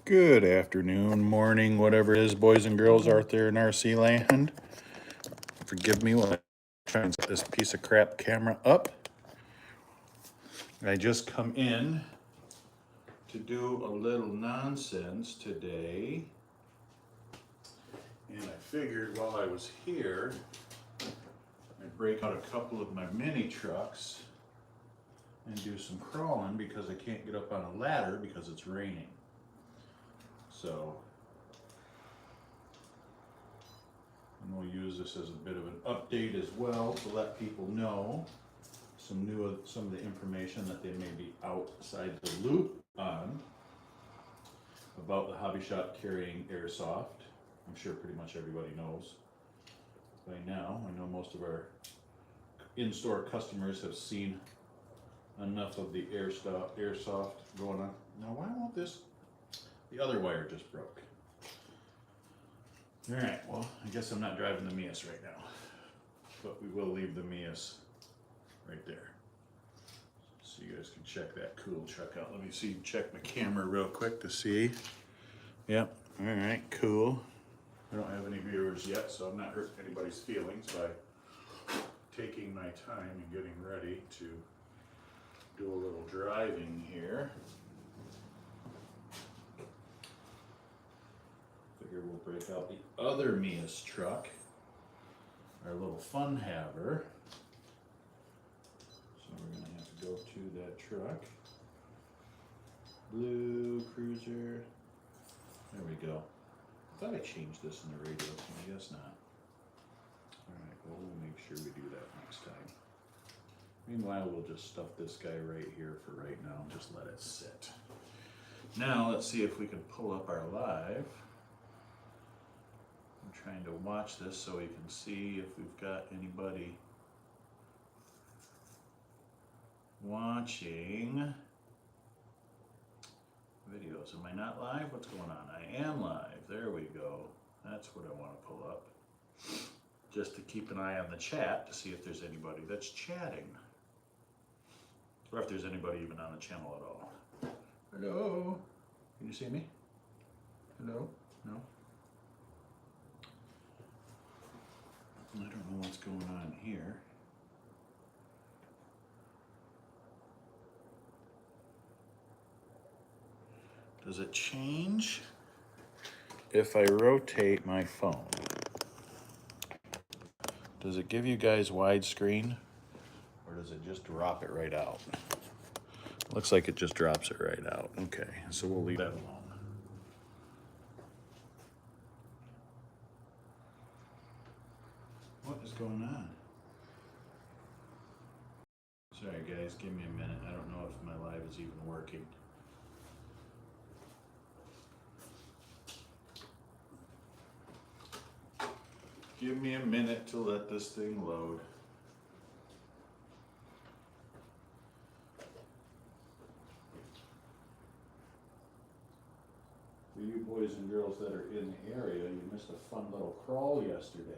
Good afternoon, morning, whatever it is, boys and girls out there in RC land. Forgive me while I try and set this piece of crap camera up. I just come in to do a little nonsense today. And I figured while I was here, I'd break out a couple of my mini trucks and do some crawling because I can't get up on a ladder because it's raining. So, and we'll use this as a bit of an update as well to let people know some of the information that they may be outside the loop on about the hobby shop carrying airsoft. I'm sure pretty much everybody knows by now. I know most of our in-store customers have seen enough of the airsoft going on. Now why won't this? The other wire just broke. All right, well, I guess I'm not driving the Mias right now, but we will leave the Mias right there. So you guys can check that cool truck out. Let me see, check my camera real quick to see. Yep, all right, cool. I don't have any viewers yet, so I'm not hurting anybody's feelings by taking my time and getting ready to do a little driving here. Figure we'll break out the other Mias truck, our little fun haver. So we're gonna have to go to that truck. Blue Cruiser. There we go. I thought I changed this in the radio, so I guess not. Alright, well we'll make sure we do that next time. Meanwhile, we'll just stuff this guy right here for right now and just let it sit. Now let's see if we can pull up our live. I'm trying to watch this so we can see if we've got anybody watching videos. Am I not live? What's going on? I am live. There we go. That's what I want to pull up. Just to keep an eye on the chat to see if there's anybody that's chatting. Or if there's anybody even on the channel at all. Hello? Can you see me? Hello? No? I don't know what's going on here. Does it change if I rotate my phone? Does it give you guys widescreen or does it just drop it right out? Looks like it just drops it right out. Okay, so we'll leave that alone. What is going on? Sorry guys, give me a minute. I don't know if my live is even working. Give me a minute to let this thing load. For you boys and girls that are in the area, you missed a fun little crawl yesterday.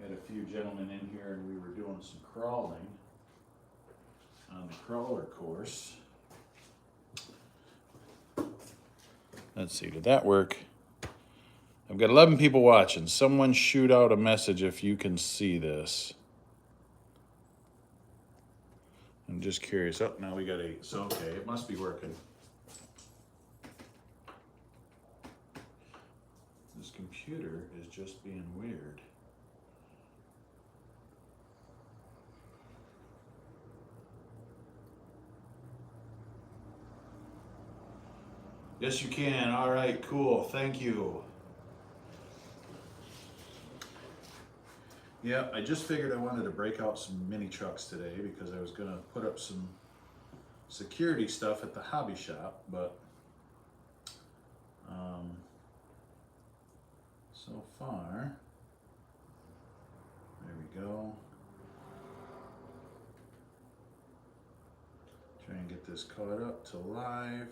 Had a few gentlemen in here and we were doing some crawling on the crawler course. Let's see, did that work? I've got 11 people watching. Someone shoot out a message if you can see this. I'm just curious. Oh, now we got 8. So, okay, it must be working. This computer is just being weird. Yes, you can. All right, cool. Thank you. Yeah, I just figured I wanted to break out some mini trucks today because I was going to put up some security stuff at the hobby shop, but so far, there we go. Try and get this caught up to live.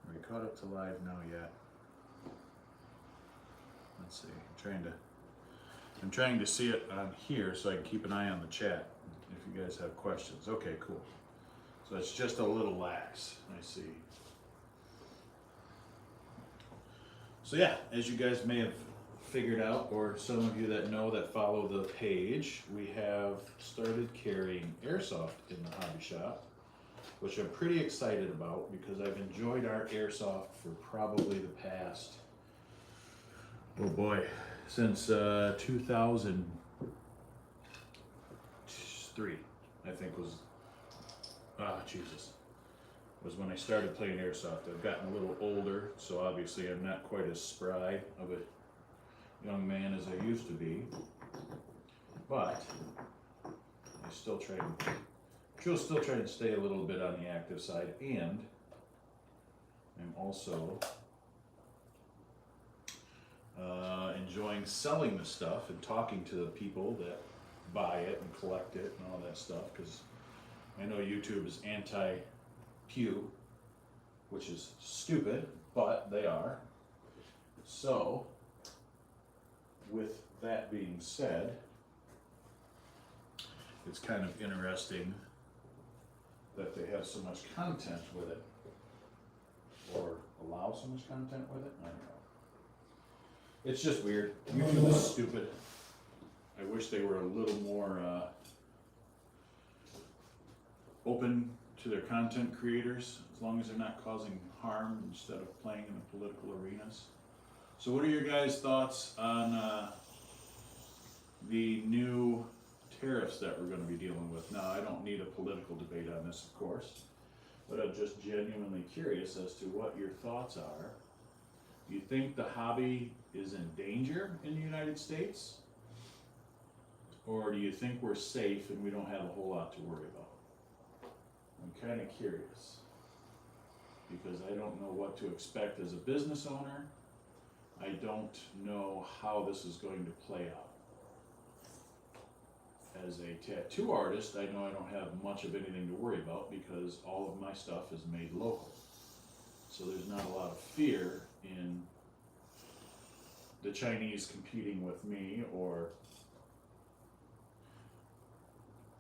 Are we caught up to live now yet? Let's see, I'm trying to I'm trying to see it on here so I can keep an eye on the chat if you guys have questions. Okay, cool. So it's just a little lax, I see. So yeah, as you guys may have figured out, or some of you that know that follow the page, we have started carrying airsoft in the hobby shop, which I'm pretty excited about because I've enjoyed our airsoft for probably the past, oh boy, since 2003, I think was, Jesus, was when I started playing airsoft. I've gotten a little older, so obviously I'm not quite as spry of a young man as I used to be, but I still try to stay a little bit on the active side, and I'm also enjoying selling the stuff and talking to the people that buy it and collect it and all that stuff, because I know YouTube is anti-Pew, which is stupid, but they are. So, with that being said, it's kind of interesting that they have so much content with it, or allow so much content with it. I don't know. It's just weird. YouTube is stupid. I wish they were a little more open to their content creators, as long as they're not causing harm instead of playing in the political arenas. So what are your guys' thoughts on the new tariffs that we're going to be dealing with? Now, I don't need a political debate on this, of course, but I'm just genuinely curious as to what your thoughts are. Do you think the hobby is in danger in the United States? Or do you think we're safe and we don't have a whole lot to worry about? I'm kind of curious, because I don't know what to expect as a business owner. I don't know how this is going to play out. As a tattoo artist, I know I don't have much of anything to worry about because all of my stuff is made local. So there's not a lot of fear in the Chinese competing with me, or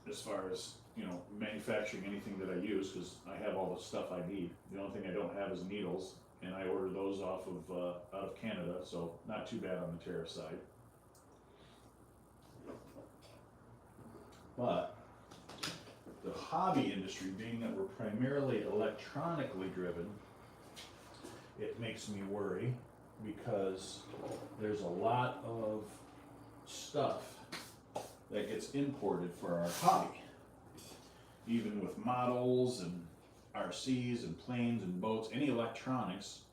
as far as, manufacturing anything that I use, because I have all the stuff I need. The only thing I don't have is needles, and I order those off of out of Canada, so not too bad on the tariff side. But the hobby industry, being that we're primarily electronically driven, it makes me worry, because there's a lot of stuff that gets imported for our hobby. Even with models and RCs and planes and boats, any electronics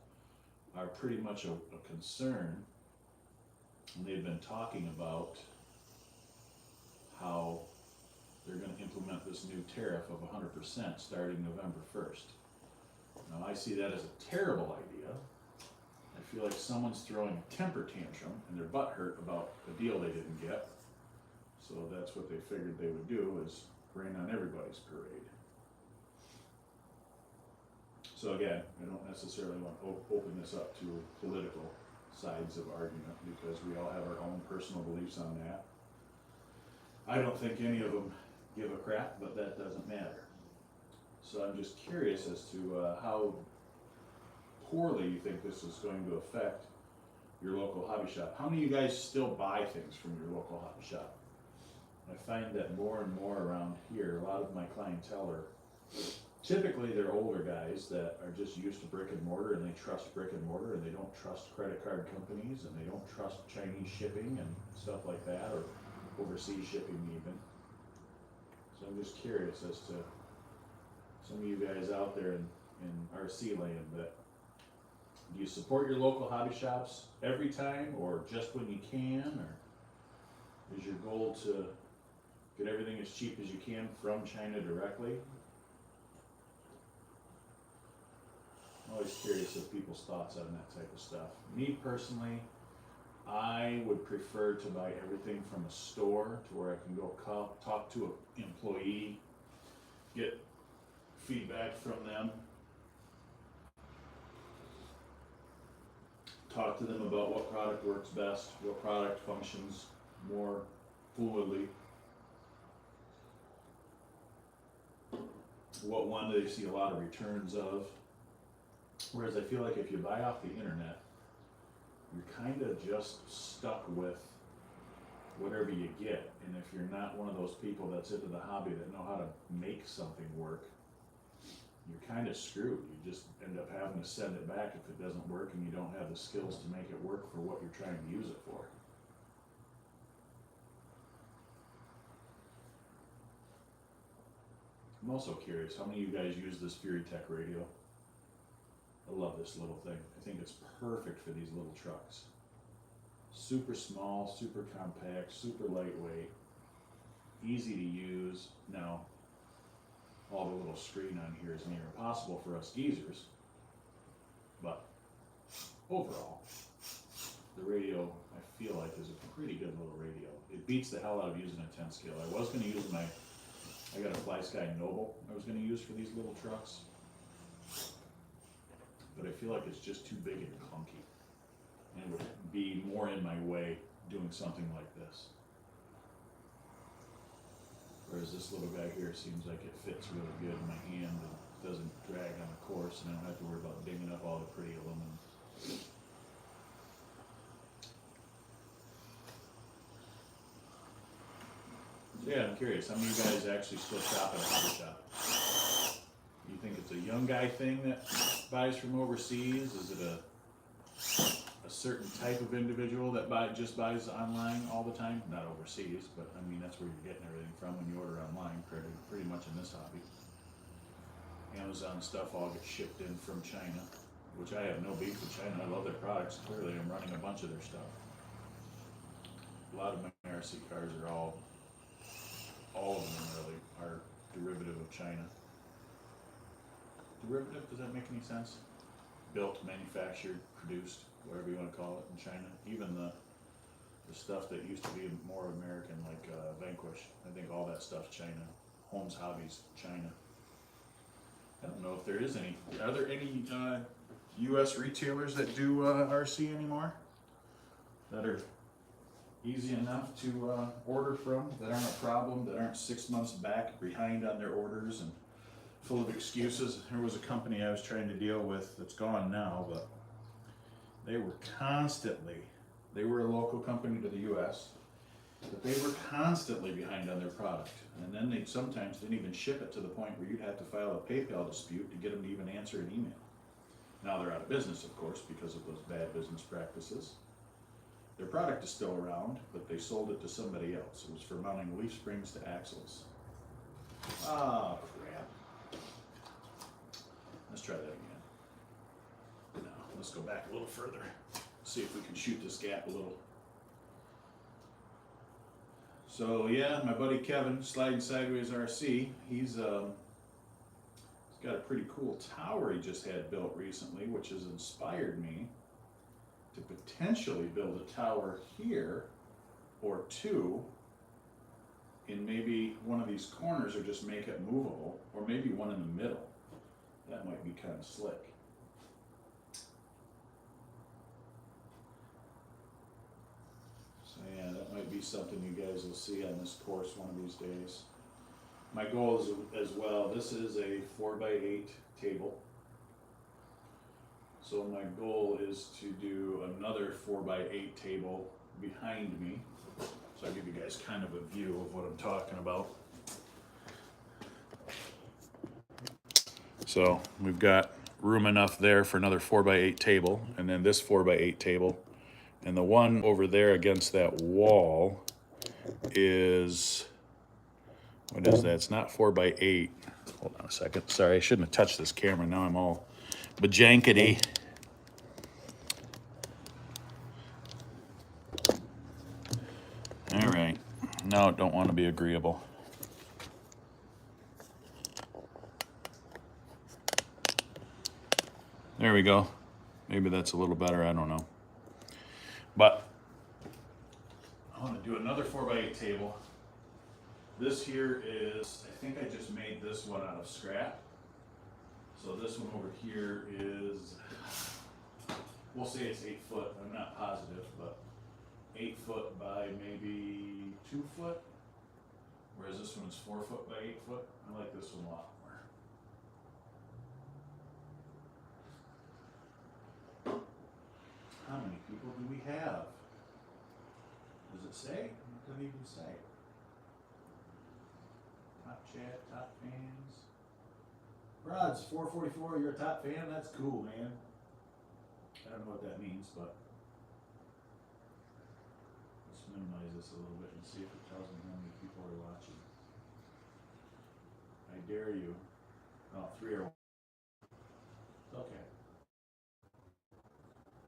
are pretty much a concern. And they've been talking about how they're going to implement this new tariff of 100% starting November 1st. Now, I see that as a terrible idea. I feel like someone's throwing a temper tantrum and they're butthurt about a deal they didn't get. So that's what they figured they would do, is rain on everybody's parade. So again, I don't necessarily want to open this up to political sides of argument, because we all have our own personal beliefs on that. I don't think any of them give a crap, but that doesn't matter. So I'm just curious as to how poorly you think this is going to affect your local hobby shop. How many of you guys still buy things from your local hobby shop? I find that more and more around here, a lot of my clientele are, typically they're older guys that are just used to brick and mortar, and they trust brick and mortar, and they don't trust credit card companies, and they don't trust Chinese shipping and stuff like that, or overseas shipping even. So I'm just curious as to some of you guys out there in RC land, that do you support your local hobby shops every time, or just when you can, or is your goal to get everything as cheap as you can from China directly? I'm always curious of people's thoughts on that type of stuff. Me personally, I would prefer to buy everything from a store, to where I can go talk to an employee, get feedback from them, talk to them about what product works best, what product functions more fluidly. What one do they see a lot of returns of? Whereas I feel like if you buy off the internet, you're kind of just stuck with whatever you get. And if you're not one of those people that's into the hobby that know how to make something work, you're kind of screwed. You just end up having to send it back if it doesn't work and you don't have the skills to make it work for what you're trying to use it for. I'm also curious, how many of you guys use this Fury Tech radio? I love this little thing. I think it's perfect for these little trucks. Super small, super compact, super lightweight, easy to use. Now, all the little screen on here is near impossible for us geezers, but overall, the radio, I feel like, is a pretty good little radio. It beats the hell out of using a 10 scale. I was going to use I got a Fly Sky Noble I was going to use for these little trucks, but I feel like it's just too big and clunky, and it would be more in my way doing something like this. Whereas this little guy here seems like it fits really good in my hand and doesn't drag on the course, and I don't have to worry about dinging up all the pretty aluminum. Yeah, I'm curious, how many of you guys actually still shop at a hobby shop? You think it's a young guy thing that buys from overseas? Is it a certain type of individual that just buys online all the time? Not overseas, but I mean, that's where you're getting everything from when you order online, pretty much in this hobby. Amazon stuff all gets shipped in from China, which I have no beef with China. I love their products. Clearly, I'm running a bunch of their stuff. A lot of my RC cars are all of them really are derivative of China. Derivative, does that make any sense? Built, manufactured, produced, whatever you want to call it, in China. Even the stuff that used to be more American, like Vanquish, I think all that stuff's China. Holmes Hobbies, China. I don't know if there is any. Are there any U.S. retailers that do RC anymore? That are easy enough to order from, that aren't a problem, that aren't 6 months behind on their orders and full of excuses. There was a company I was trying to deal with that's gone now, but they were a local company to the U.S., but they were constantly behind on their product. And then they sometimes didn't even ship it to the point where you'd have to file a PayPal dispute to get them to even answer an email. Now they're out of business, of course, because of those bad business practices. Their product is still around, but they sold it to somebody else. It was for mounting leaf springs to axles. Ah, crap. Let's try that again. Now, let's go back a little further. See if we can shoot this gap a little. So yeah, my buddy Kevin, Sliding Sideways RC, he's got a pretty cool tower he just had built recently, which has inspired me to potentially build a tower here or two in maybe one of these corners, or just make it movable, or maybe one in the middle. That might be kind of slick. So yeah, that might be something you guys will see on this course one of these days. My goal is as well, this is a 4x8 table. So my goal is to do another 4x8 table behind me. So I'll give you guys kind of a view of what I'm talking about. So we've got room enough there for another 4x8 table, and then this 4x8 table. And the one over there against that wall is, what is that? It's not 4x8. Hold on a second. Sorry, I shouldn't have touched this camera. Now I'm all bajankety. All right. No, don't want to be agreeable. There we go. Maybe that's a little better. I don't know. But I want to do another 4x8 table. This here is, I think I just made this one out of scrap. So this one over here is, we'll say it's 8 foot. I'm not positive, but 8 foot by maybe 2 foot, whereas this one's 4 foot by 8 foot. I like this one a lot more. How many people do we have? Does it say? It doesn't even say. Top chat, top fans. Rod's 444, you're a top fan? That's cool, man. I don't know what that means, but let's minimize this a little bit and see if it tells me how many people are watching. I dare you. Oh, 3 are. It's okay.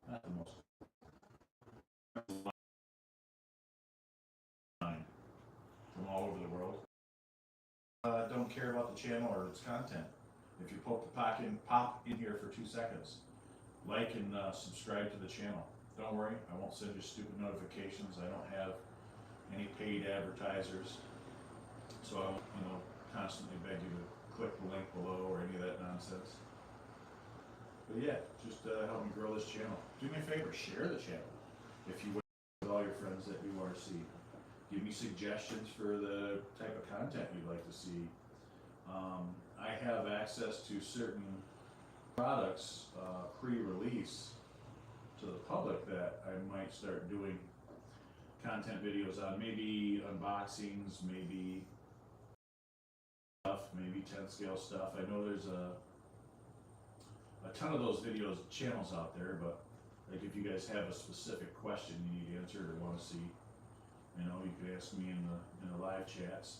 Not the most. From all over the world. Don't care about the channel or its content. If you pop in here for 2 seconds, like and subscribe to the channel. Don't worry, I won't send you stupid notifications. I don't have any paid advertisers, so I won't, constantly beg you to click the link below or any of that nonsense. But yeah, just help me grow this channel. Do me a favor, share the channel if you will with all your friends that do RC. Give me suggestions for the type of content you'd like to see. I have access to certain products pre-release to the public that I might start doing content videos on, maybe unboxings, maybe stuff, maybe 10 scale stuff. I know there's a ton of those videos channels out there, but like if you guys have a specific question you need answered or want to see, you could ask me in the live chats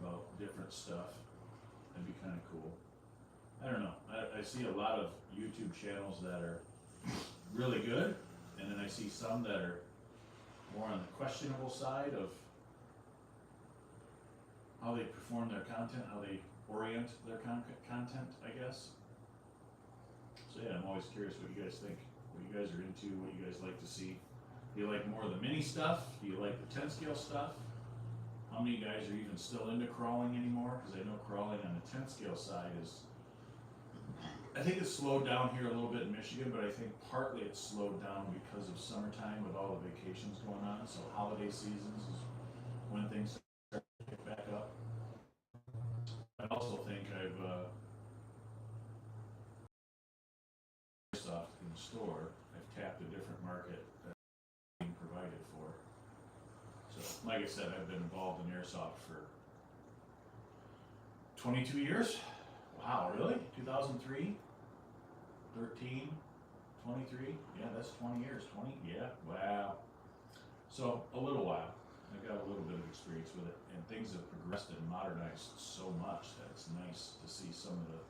about different stuff. That'd be kind of cool. I don't know. I see a lot of YouTube channels that are really good, and then I see some that are more on the questionable side of how they perform their content, how they orient their content, I guess. So yeah, I'm always curious what you guys think, what you guys are into, what you guys like to see. Do you like more of the mini stuff? Do you like the 10 scale stuff? How many guys are even still into crawling anymore? Because I know crawling on the 10 scale side is, I think it's slowed down here a little bit in Michigan, but I think partly it's slowed down because of summertime with all the vacations going on. So holiday seasons is when things start to pick back up. I also think I've Microsoft in the store, I've tapped a different market that's being provided for. So, like I said, I've been involved in airsoft for 22 years. Wow, really? 2003, 13, 23? Yeah, that's 20 years. 20? Yeah, wow. So, a little while. I've got a little bit of experience with it, and things have progressed and modernized so much that it's nice to see some of the